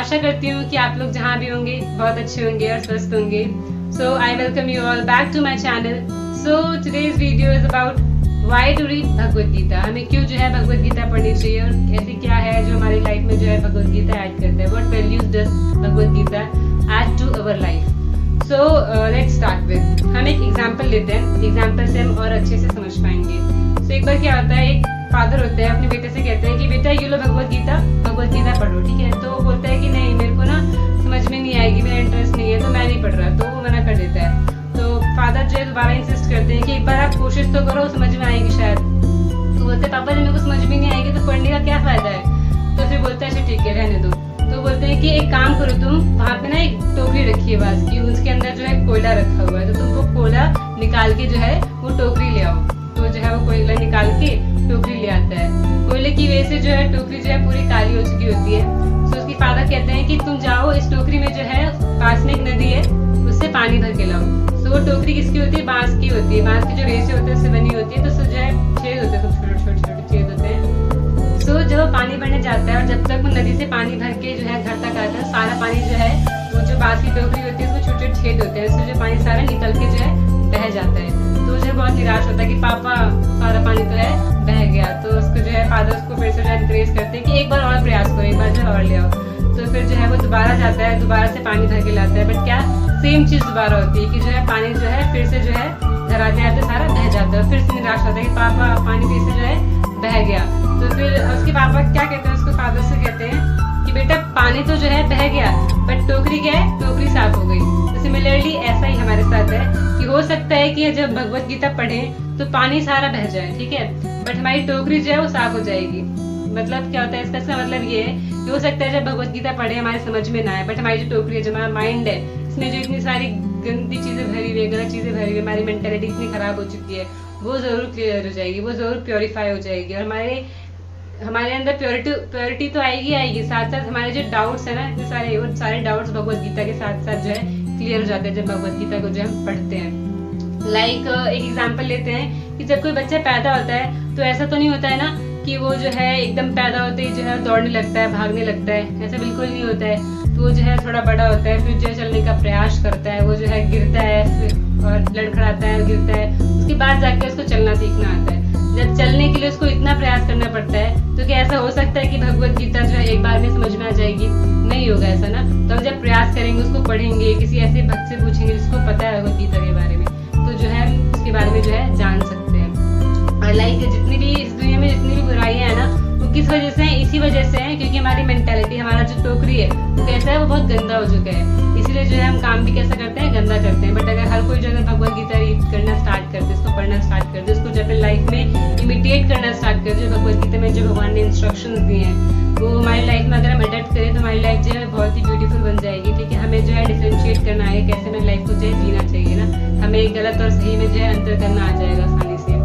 आशा करती हूँ कि आप लोग जहाँ भी होंगे बहुत अच्छे होंगे और स्वस्थ होंगे। So I welcome you all back to my channel. So today's video is about why to read Bhagavad Gita. हमें क्यों जो है भगवद गीता पढ़नी चाहिए और ऐसी क्या है जो हमारी लाइफ में जो है भगवद गीता ऐड करता है। What values does Bhagavad Gita add to our life. So let's start with, हम एक एग्जांपल लेते हैं, एग्जांपल से हम और अच्छे से समझ पाएंगे। सो एक बार क्या होता है, एक फादर होते हैं अपने बेटे से कहते हैं कि बेटा ये लो भगवद गीता पढ़ो, ठीक है। तो वो बोलता है कि नहीं, मेरे को ना समझ में नहीं आएगी, मेरा इंटरेस्ट नहीं है, तो मैं नहीं पढ़ रहा। तो वो मना कर देता है। तो फादर जो है दोबारा इंसिस्ट करते हैं कि एक बार आप कोशिश तो करो, समझ में आएगी शायद। तो बोलते हैं पापा जब मेरे को समझ में नहीं आएगी तो पढ़ने का क्या फायदा है। तो फिर बोलता है अच्छा ठीक है रहने दो। तो बोलते हैं कि एक काम करो, तुम वहाँ पे ना एक टोकरी रखी है बास की, उसके अंदर जो है कोयला रखा हुआ है, तो तुम वो कोयला निकाल के जो है वो टोकरी ले आओ। तो जो है वो कोयला निकाल के टोकरी ले आता है। कोयले की वजह से जो है टोकरी जो है पूरी काली हो चुकी होती है। तो उसकी फादर कहते हैं कि तुम जाओ इस टोकरी में जो है पास में एक नदी है, उससे पानी भर के लाओ। तो वो टोकरी किसकी होती है, बांस की होती है। बांस की जो रेसे होते हैं उससे बनी होती है। तो जो है छेद होते हैं, छोटे छेद होते हैं। सो जब वो पानी भरने जाता है और जब तक वो नदी से पानी भर के जो है घर तक आता है, सारा पानी जो है वो जो बांस की टोकरी होती है उसमें छोटे छेद होते हैं, उससे जो पानी सारा निकल के जो है बह जाता है। तो जो बहुत निराश होता है कि पापा सारा पानी तो है बह गया। तो उसको जो है फादर उसको फिर से जो है एनकरेज करते हैं कि एक बार और प्रयास करो, एक बार जो है और ले आओ। तो फिर जो है वो दोबारा जाता है, दोबारा से पानी भर के लाता है। बट क्या सेम चीज दोबारा होती है कि जो है पानी जो है फिर से जो है घर आते आते सारा बह जाता है। फिर से निराश होता है कि पापा पानी फिर से जो है बह गया। तो फिर उसके पापा क्या कहते हैं, उसको फादर से कहते हैं कि बेटा पानी तो जो है बह गया बट टोकरी क्या है, टोकरी साफ हो गई। तो सिमिलरली ऐसा ही हमारे साथ है कि हो सकता है कि जब भगवद गीता पढ़ें तो पानी सारा बह जाए, ठीक है, बट हमारी टोकरी जो है वो साफ हो जाएगी। मतलब क्या होता है इसका मतलब ये है कि हो सकता है जब भगवद गीता पढ़े हमारे समझ में ना आए, बट हमारी जो टोकरी है, जो हमारा माइंड है, इसमें जो इतनी सारी गंदी चीजें भरी हुई है, गलत चीजें भरी हुई है, हमारी मेंटेलिटी इतनी खराब हो चुकी है, वो जरूर क्लियर हो जाएगी, वो जरूर प्योरीफाई हो जाएगी। और हमारे अंदर प्योरिटी तो आएगी, साथ साथ हमारे जो डाउट्स है ना, इतने सारे वो सारे डाउट्स भगवद गीता के साथ साथ जो है क्लियर हो जाते हैं जब भगवद गीता को जो हम पढ़ते हैं। लाइक एक एग्जांपल लेते हैं कि जब कोई बच्चा पैदा होता है तो ऐसा तो नहीं होता है ना कि वो जो है एकदम पैदा होते ही जो है दौड़ने लगता है, भागने लगता है, ऐसा बिल्कुल नहीं होता है। तो वो जो है थोड़ा बड़ा होता है, फिर जो है चलने का प्रयास करता है, वो जो है गिरता है और लड़खड़ाता है, गिरता है, उसके बाद जाके उसको चलना सीखना आता है। जब चलने के लिए उसको इतना प्रयास करना पड़ता है, तो क्या ऐसा हो सकता है कि भगवद गीता जो है एक बार में समझ में आ जाएगी? नहीं होगा ऐसा ना। तो हम जब प्रयास करेंगे, उसको पढ़ेंगे, किसी ऐसे भक्त से पूछेंगे जिसको पता है भगवद गीता के बारे में, तो जो है उसके बारे में जो है जान सकते हैं। और लाइक जितनी भी इस दुनिया में जितनी भी बुराइयां है ना, वो किस वजह से है? इसी वजह से है क्योंकि हमारी मेंटालिटी, हमारा जो टोकरी है वो कैसा है, वो बहुत गंदा हो चुका है। इसीलिए जो है हम काम भी कैसा करते हैं, गंदा करते हैं। बट अगर हर कोई जो अगर भगवद गीता रीड करना स्टार्ट कर दे, उसको पढ़ना स्टार्ट कर दे, उसको जो अपने लाइफ में इमिटेट करना स्टार्ट कर दे, भगवद गीता में जो भगवान ने इंस्ट्रक्शंस दिए हैं वो हमारी लाइफ में अगर हम अडॉप्ट करें तो हमारी लाइफ जो है बहुत ही ब्यूटीफुल बन जाएगी, ठीक है। हमें जो है डिफरेंशिएट करना है कैसे हमें लाइफ को जो है जीना चाहिए ना, हमें गलत और सही में जो है अंतर करना आ जाएगा आसानी से।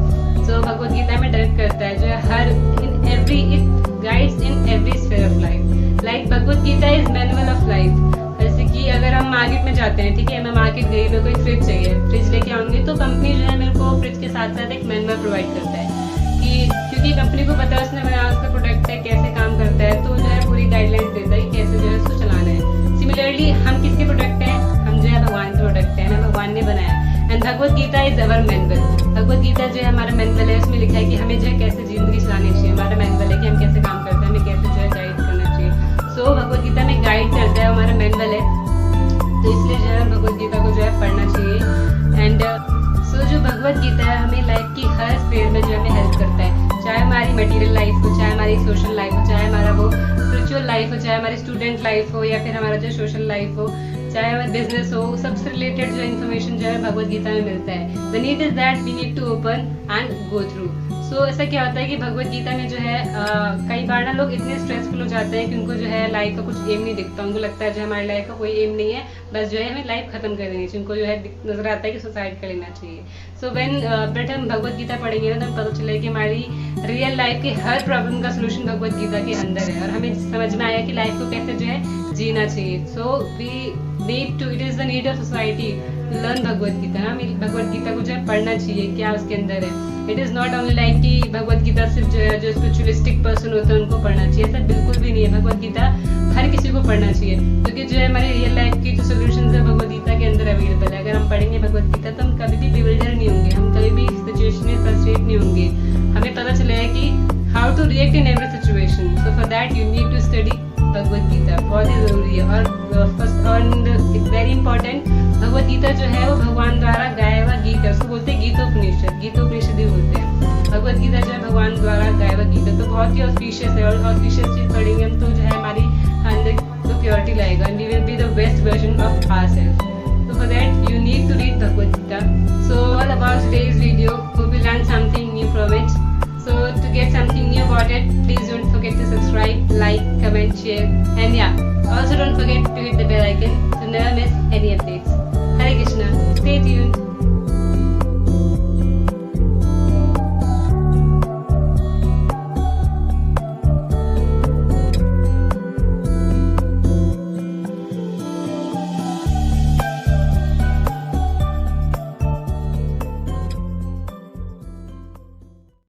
सो भगवद गीता में डायरेक्ट करता है जो है हर in every, it guides in every sphere of life. Like Bhagavad Gita is manual of life. जैसे कि अगर हम मार्केट में जाते हैं, ठीक है, मैं मार्केट गई, मेरे को एक फ्रिज चाहिए, फ्रिज लेके आऊंगी, तो कंपनी जो है मेरे को फ्रिज के साथ साथ एक मैनुअल प्रोवाइड करता है कि क्योंकि कंपनी को पता है उसने बनाया, उसका प्रोडक्ट है, कैसे काम करता है, तो जो है पूरी गाइडलाइंस देता है कि कैसे जो है उसको चलाना है। सिमिलरली हम किसके प्रोडक्ट हैं, हम जो है भगवान के प्रोडक्ट है ना, भगवान ने बनाया। And Bhagavad Gita is our manual. Bhagavad Gita जो है हमारा मैनुअल है, उसमें लिखा है कि हमें जो है कैसे जिंदगी चलानी चाहिए। हमारा मैनुअल है कि हम कैसे काम करते हैं, हमें कैसे जो है गाइड करना चाहिए। सो भगवद गीता में गाइड करता है, हमारा मैनुअल है, तो इसलिए जो है भगवद गीता को जो है पढ़ना चाहिए। एंड सो जो भगवद गीता है हमें लाइफ की हर स्फीयर में जो हमें हेल्प करता है, चाहे हमारी मटेरियल लाइफ हो, चाहे हमारी सोशल लाइफ हो, चाहे हमारा वो स्पिरिचुअल लाइफ हो, चाहे हमारी स्टूडेंट लाइफ हो, या फिर हमारा जो सोशल लाइफ हो, चाहे हमारा बिजनेस हो, सबसे रिलेटेड जो इन्फॉर्मेशन जो है भगवद गीता में मिलता है। The need is that we need to open and go through. So ऐसा क्या होता है कि भगवद गीता में जो है कई बार ना लोग इतने स्ट्रेसफुल हो जाते हैं कि उनको जो है लाइफ का कुछ एम नहीं दिखता। उनको लगता है जो हमारी लाइफ का कोई एम नहीं है, बस जो है हमें लाइफ खत्म कर देनी चाहिए। उनको जो है नजर आता है कि सुसाइड कर लेना चाहिए। सो व्हेन बट हम भगवद गीता पढ़ेंगे ना, तो हमें पता चलेगा कि हमारी रियल लाइफ के हर प्रॉब्लम का सोल्यूशन भगवद गीता के अंदर है, और हमें समझ में आया कि लाइफ को कैसे जो है जीना चाहिए। So we need to, it is the need of society, learn Bhagavad Gita. हमें भगवद गीता को जो है पढ़ना चाहिए, क्या उसके अंदर है। It is not only like कि भगवद गीता सिर्फ जो है जो स्पिरिचुअलिस्टिक पर्सन होते हैं उनको पढ़ना चाहिए, ऐसा बिल्कुल भी नहीं है। भगवद गीता हर किसी को पढ़ना चाहिए, क्योंकि जो है हमारे रियल लाइफ की जो सोल्यूशन है भगवद गीता के अंदर अवेलेबल है। अगर हम पढ़ेंगे भगवद गीता तो हम कभी भी बिविल्डर नहीं होंगे, हम कभी भी सिचुएशन में फ्रस्ट्रेट नहीं होंगे। हमें पता चलेगा कि how to react in every situation. So for that you need to study Bhagavad Gita, बहुत ही ज़रूरी है। और फर्स्ट और it's very important, Bhagavad Gita जो है वो भगवान द्वारा गाया हुआ गीत है, उसको बोलते हैं गीतोपनिषद, गीतोपनिषद ही बोलते हैं। भगवद गीता जो है भगवान द्वारा गाया हुआ गीत है, तो बहुत ही ऑस्पिशियस है। और ऑस्पिशियस चीज़ पढ़ेंगे हम तो जो है हमारी अंदर तो प्योरिटी लाएगा, and we will be the best version of ourselves. So for that you need to read Bhagavad Gita. So all about today's video, hope you learned something new from it. So to get something new about it, please don't forget to subscribe, like, comment, share, and yeah, also don't forget to hit the bell icon to never miss any updates.